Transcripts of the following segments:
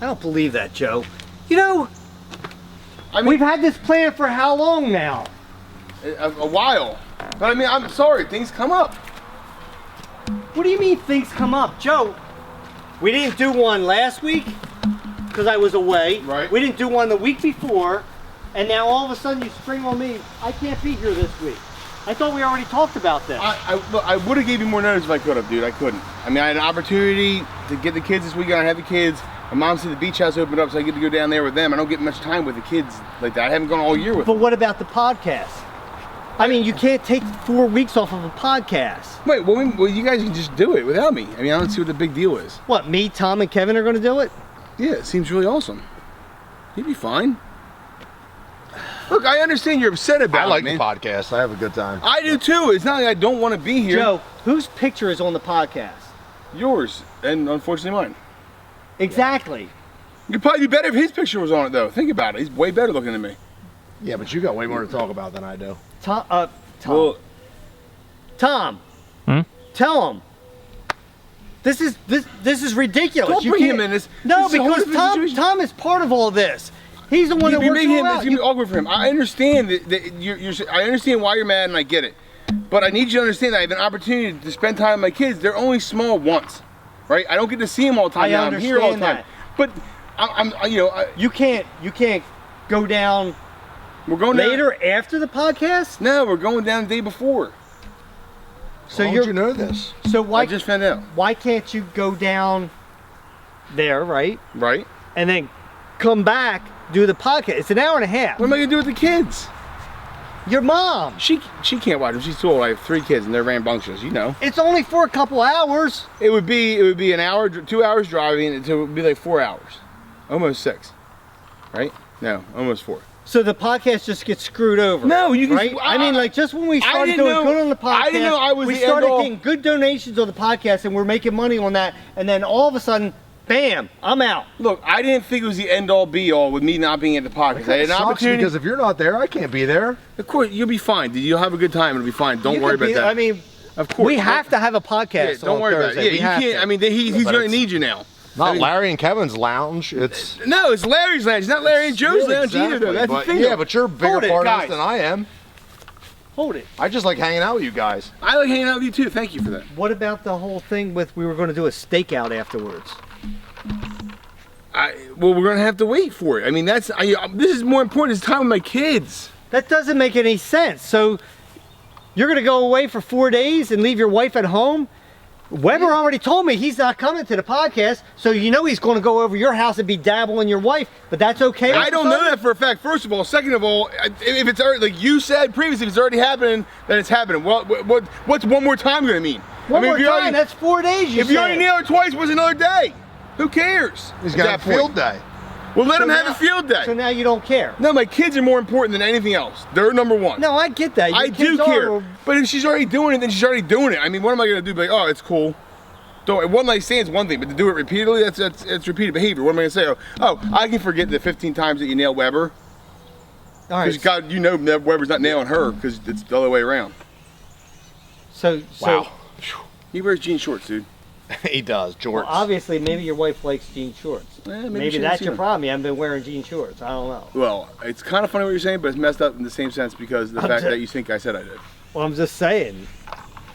I don't believe that, Joe. You know, I mean, we've had this plan for how long now? a while. But I mean, I'm sorry, things come up. What do you mean things come up? Joe, we didn't do one last week because I was away. Right. We didn't do one the week before. And now all of a sudden you spring on me. I can't be here this week. I thought we already talked about this. I would have gave you more notice if I could have, dude. I couldn't. I mean, I had an opportunity to get the kids this weekend. I have the kids. My mom said the beach house opened up, so I get to go down there with them. I don't get much time with the kids like that. I haven't gone all year with them. But what about the podcast? I mean, you can't take 4 weeks off of a podcast. Wait, well, you guys can just do it without me. I mean, I don't see what the big deal is. What, me, Tom, and Kevin are going to do it? Yeah, it seems really awesome. You'd be fine. Look, I understand you're upset about it, I like man. the podcast. I have a good time. I do too. It's not like I don't want to be here. Joe, whose picture is on the podcast? Yours, and unfortunately mine. Exactly. You'd probably be better if his picture was on it, though. Think about it. He's way better looking than me. Yeah, but you got way more to talk about than I do. Tom, Well, Tom, tell him. This is ridiculous. don't You bring can't- him in this. No, this is a whole because different situation. Tom is part of all this. He's the one that You're works making it him. all It's out. gonna be awkward for him. I understand that I understand why you're mad, and I get it. But I need you to understand that I have an opportunity to spend time with my kids. They're only small once, right? I don't get to see them all the time. I now. I'm here all the understand time. But You can't go down we're going down- later after the podcast. No, we're going down the day before. So How would you know this? So I why just found out. why can't you go down there, right? Right? And then come back, do the podcast. It's an hour and a half. What am I gonna do with the kids? Your mom. She can't watch them. She's too old. I have 3 kids and they're rambunctious. You know. It's only for a couple hours. It would be an hour, 2 hours driving. It would be like 4 hours, almost 6, right? No, almost 4. So the podcast just gets screwed over. No, you can. Right? I mean, like just when we started didn't doing know- good on the podcast, I didn't know I was we the started end all. getting good donations on the podcast, and we're making money on that. And then all of a sudden, bam, I'm out. Look, I didn't think it was the end all be all with me not being at the podcast. I had an Sucks opportunity. because if you're not there, I can't be there. Of course, you'll be fine. Dude. You'll have a good time. It'll be fine. Don't You worry could about be- that. I mean, of course. we have to have a podcast. Yeah, don't on worry Thursday. about it. We Yeah, have you can't. to. I mean, he's but going to it's- need you now. Not I mean- Larry and Kevin's lounge. It's No, it's Larry's lounge. It's not Larry and Joe's Yeah, lounge either, though. exactly. That's But- the thing. Yeah, though. but you're a bigger Hold it, part of guys. this than I am. Hold it. I just like hanging out with you guys. I like hanging out with you too. Thank you for that. What about the whole thing with we were going to do a stakeout afterwards? Well, we're going to have to wait for it. I mean, this is more important. It's time with my kids. That doesn't make any sense. So you're going to go away for 4 days and leave your wife at home? Weber already told me he's not coming to the podcast, so you know he's going to go over your house and be dabbling your wife, but that's okay. I don't know that for a fact. First of all, second of all, if it's already, like you said previously, if it's already happening, then it's happening. What's one more time going to mean? One more if you time, already- that's 4 days. If you already nailed it twice, what's another day? Who cares? He's at got a that point? field day. Well, let So him have now- a field day. So now you don't care. No, my kids are more important than anything else. They're number one. No, I get that. Your I do kids are- care. But if she's already doing it, then she's already doing it. I mean, what am I going to do? Be like, oh, it's cool. Don't, one night stand's one thing, but to do it repeatedly, that's repeated behavior. What am I going to say? Oh, I can forget the 15 times that you nailed Weber. All right. Because God, you know Weber's not nailing her because it's the other way around. So Wow. He wears jean shorts, dude. He does, George. well, obviously, maybe your wife likes jean shorts. Maybe she that's doesn't. your problem. You haven't been wearing jean shorts. I don't know. Well, it's kind of funny what you're saying, but it's messed up in the same sense because of the I'm fact just- that you think I said I did. Well, I'm just saying.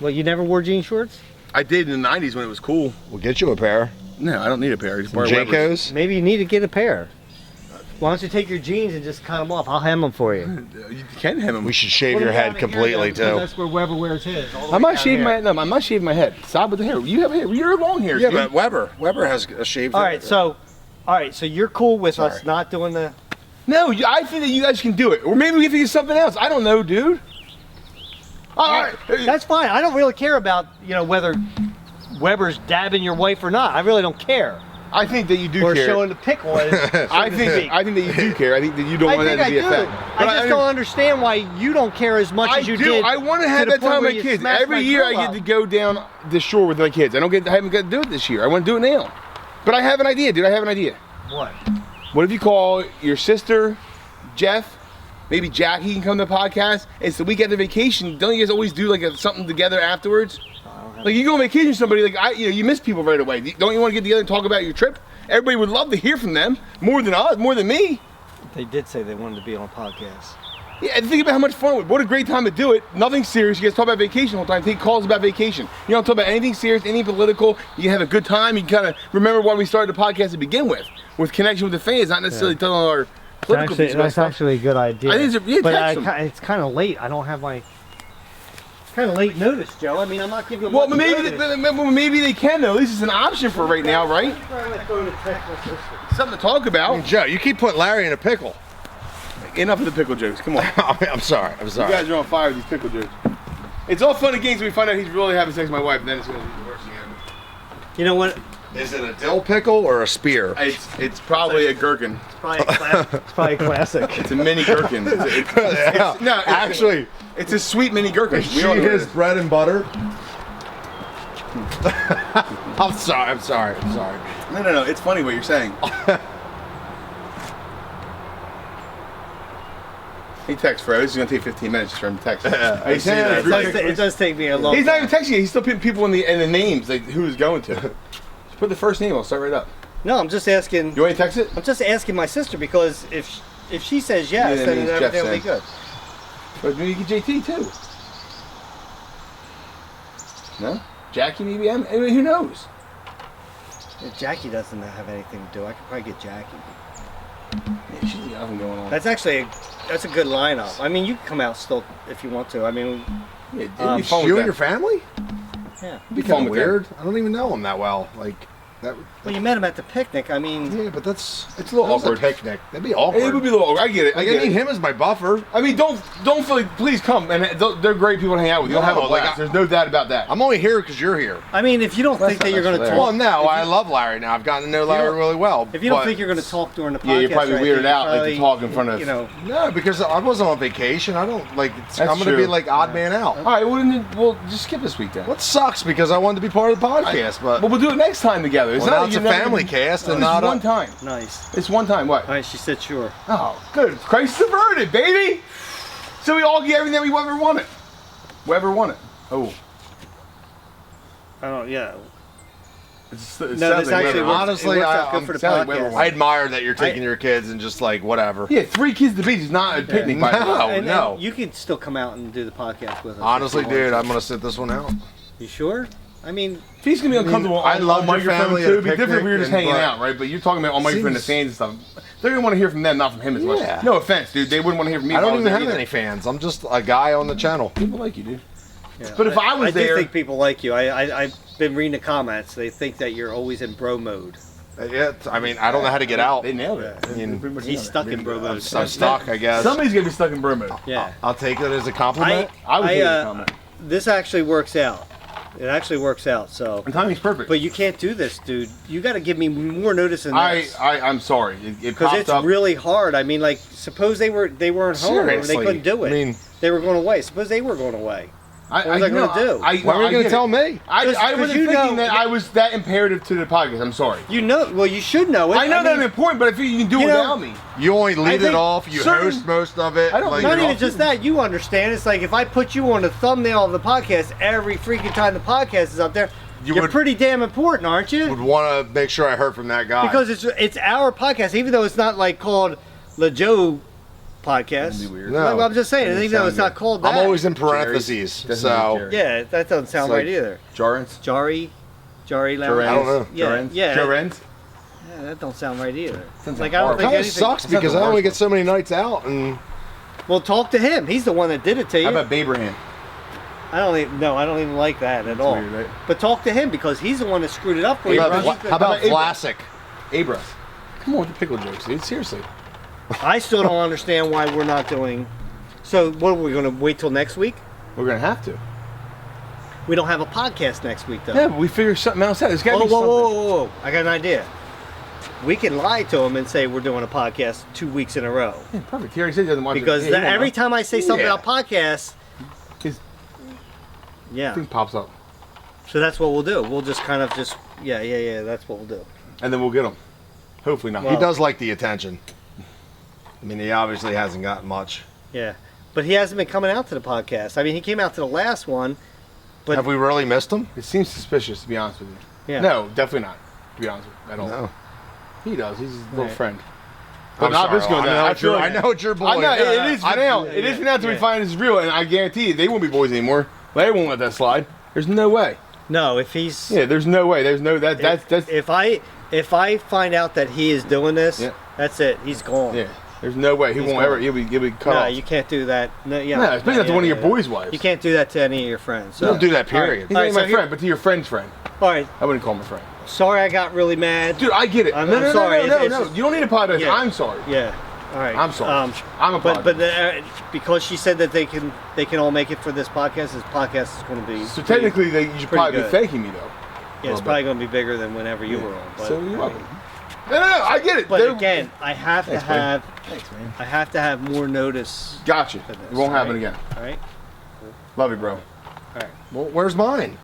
Well, you never wore jean shorts? I did in the 90s when it was cool. We'll get you a pair. No, I don't need a pair. I just Some wear Webers. Jaycos. Maybe you need to get a pair. Why don't you take your jeans and just cut them off? I'll hem them for you. You can hem them. We should shave Put your 'em down head to here, completely though, because too. That's where Weber wears his. all the I'm way not down shaving here. my I'm not shaving my head. Stop with the hair. You have hair. You're long hair. Yeah, dude. but Weber has a shaved All head. right, so you're cool with us Sorry. not doing the. No, I think that you guys can do it, or maybe we can think of something else. I don't know, dude. All right. That's fine. I don't really care about whether Weber's dabbing your wife or not. I really don't care. I think that you do Or care. showing the pick on it. I think that you do care. I think that you don't want that to be a fact. I But just don't understand why you don't care as much I as you do. did. I want to have the that point time where with my you kids. smashed Every my year I grill get up. to go down the shore with my kids. I haven't got to do it this year. I want to do it now. But I have an idea, dude. I have an idea. What? What if you call your sister, Jeff, maybe Jackie can come to the podcast? It's the week after vacation. Don't you guys always do like something together afterwards? Like you go on vacation with somebody, like you miss people right away. Don't you want to get together and talk about your trip? Everybody would love to hear from them more than us, more than me. They did say they wanted to be on a podcast. Yeah, and think about how much fun. What a great time to do it. Nothing serious. You guys talk about vacation all the time. Take calls about vacation. You don't talk about anything serious, any political. You have a good time. You kind of remember why we started the podcast to begin with connection with the fans, not necessarily telling our political piece about That's stuff. actually a good idea. I think it's but it's kind of late. I don't have my. It's kind of late notice, Joe. I mean, I'm not giving them. Well, but maybe they can though. At least it's an option for right now, right? Something to talk about. Joe, you keep putting Larry in a pickle. Enough of the pickle jokes. Come on. I'm sorry. You guys are on fire with these pickle jokes. It's all fun and games when we find out he's really having sex with my wife, and then it's going to be the worst thing ever. You know what? Is it a dill pickle or a spear? It's probably a gherkin. It's probably a classic. It's a mini gherkin. Actually, it's a sweet mini gherkin. is she his bread and butter? I'm sorry. No. It's funny what you're saying. He texts Fred. This is going to take 15 minutes for him to text. It does take me a long He's not time. even texting you. He's still putting people in the names, like who he's going to. Just put the first name. I'll start right up. No, I'm just asking. You want to text it? I'm just asking my sister because if she says yes, Yeah, then means everything will be Jeff good. But maybe you get JT too. No? Jackie maybe? I mean, who knows? If Jackie doesn't have anything to do, I could probably get Jackie. Yeah, she's got nothing going on. That's actually that's a good lineup. I mean, you can come out still if you want to. I mean, Yeah, it'd be fun You with and your that. family? yeah. It'd be Kind fun of with weird. I don't even know him that well. Like that. Well, you met him at the picnic. I mean, Yeah, but it's a little that was awkward. A picnic. That'd be that. awkward. It would be a little awkward. I get it. Like I need him as my buffer. I mean, don't feel like, please come. And they're great people to hang out with. You'll have a No, like blast. There's no doubt about that. I'm only here because you're here. I mean, if you don't think that you're going to Larry. Well, talk, no, I love Larry now. I've gotten to know Larry really well. if you don't but- think you're going to talk during the podcast, Yeah, you're probably or weirded anything, out, like, to probably, talk in front of- You know, No, because I wasn't on vacation. I don't like. I'm That's going to be true. like odd man out. All right, well, just skip this week then. What sucks because I wanted to be part of the podcast, but Well, we'll do it next time together. It's well, not now it's a you're never family gonna- cast and It's not one a. time. nice. It's one time. What? All right, she said sure. Oh, good. Christ averted, baby. So we all get everything we ever wanted. Whoever wanted. Oh. I don't. Yeah. It No, sounds this like actually Weber. works, Honestly, it works out I'm good for the sounding like podcast. Weber. I admire that you're taking your kids and just like whatever. Yeah, 3 kids to the beach is not a picnic. by the way. No. And you can still come out and do the podcast with us. Honestly, if you want dude, to. I'm gonna sit this one out. You sure? I mean, If he's gonna be uncomfortable, I love your microphone family too. at a It'd be different if we were picnic just hanging and- out, right? But you're talking about on microphone to Seems- fans and stuff. They're gonna want to hear from them, not from him as much. Yeah. No offense, dude. They wouldn't want to hear from me. I if don't was even there have either. any fans. I'm just a guy on the channel. People like you, dude. yeah, But if I was I there- do think people like you. I've been reading the comments. They think that you're always in bro mode. Yeah, I mean, I don't know how to get out. They nailed it. Yeah. I mean, pretty much He's nailed it. stuck in bro mode. I'm stuck, I guess. Somebody's gonna be stuck in bro mode. Yeah. I'll take it as a compliment. I would take a comment. This actually works out. It actually works out. So, And timing's perfect. but you can't do this, dude. You got to give me more notice than this. I'm sorry. It Because popped it's up. really hard. I mean, like, suppose they weren't home or they Seriously. couldn't do it. I mean, they were going away. Suppose they were going away. What was I gonna do? why are you going to tell me? I Because wasn't you thinking know- that I was that imperative to the podcast. I'm sorry. You know, well, you should know it. I know that mean, I'm important, but I feel you can do it you know- without me. You only lead it think off. You certain- host most of it. I don't like, lead Not it even off. just that. You understand. It's like if I put you on the thumbnail of the podcast every freaking time the podcast is up there, You you're would- pretty damn important, aren't you? would want to make sure I heard from that guy. Because it's our podcast, even though it's not like called the Joe podcast. That'd be weird. No. Like, I'm just saying, Doesn't even though sound it's not good. called that. I'm always in parentheses. Jerry's. So Doesn't Yeah, that doesn't sound It's right like- either. Jarrens. Jari, Jarrens. I don't know. Yeah, Jarrens. yeah. Jarrens. Yeah, that don't sound right either. Sounds Like like I don't horrible. think kind of anything. sucks It's not because the I only worst get so many nights out, and Well, talk to him. He's the one that did it to you. How about Babraham? I don't even like that at all. weird, right? But talk to him because he's the one that screwed it up for you. how about, bro. how about Abra? Vlasic? Abra. Come on with the pickle jokes, dude. Seriously. I still don't understand why we're not doing. So what are we going to wait till next week? We're gonna have to. We don't have a podcast next week though. Yeah, but we figure something else out. There's gotta Whoa, be whoa, something. whoa, whoa! I got an idea. We can lie to him and say we're doing a podcast 2 weeks in a row Yeah, perfect. He already said he doesn't watch because it. Yeah, every time I say something Yeah. about podcasts, his yeah. thing pops up, So that's what we'll do. We'll just kind of just yeah. That's what we'll do. and then we'll get him. Hopefully not. Well- He does like the attention. I mean, he obviously hasn't gotten much. Yeah, but he hasn't been coming out to the podcast. I mean, he came out to the last one, but Have we really missed him? It seems suspicious, to be honest with you. yeah. No, definitely not. To be honest with you, at all. No. He does. He's his little Right. friend. But I'm not sorry, this going down. I know it's your boy. I know it is for now. It is for now until we Yeah. find this is real, and I guarantee you they won't be boys anymore. Larry won't let that slide. There's no way. No, if he's Yeah, there's no way. There's no that's if I find out that he is doing this, Yeah. that's it. He's gone. yeah. There's no way he He's won't gone. ever. He'll be cut No, off. you can't do that. No, yeah. No, especially not to one of your boys' wives. You can't do that to any of your friends. You don't do that, period. He's All not right, my so here- friend, but to your friend's friend. All right. I wouldn't call him a friend. Sorry, I got really mad. Dude, I get it. I'm no, sorry. No, It's no. just- You don't need to apologize. Yeah. I'm sorry. Yeah. All right. I'm sorry. I'm a But because she said that they can all make it for this podcast is going to be. So technically, you should pretty probably be good. thanking me though. yeah, it's probably going to be bigger than whenever you were on. But, So you're welcome. No, I get it. But They're- again, I have Thanks, to buddy. have Thanks, man. I have to have more notice. Gotcha. for this, It won't happen all right? again. All right. Love you, bro. All right. Well, where's mine?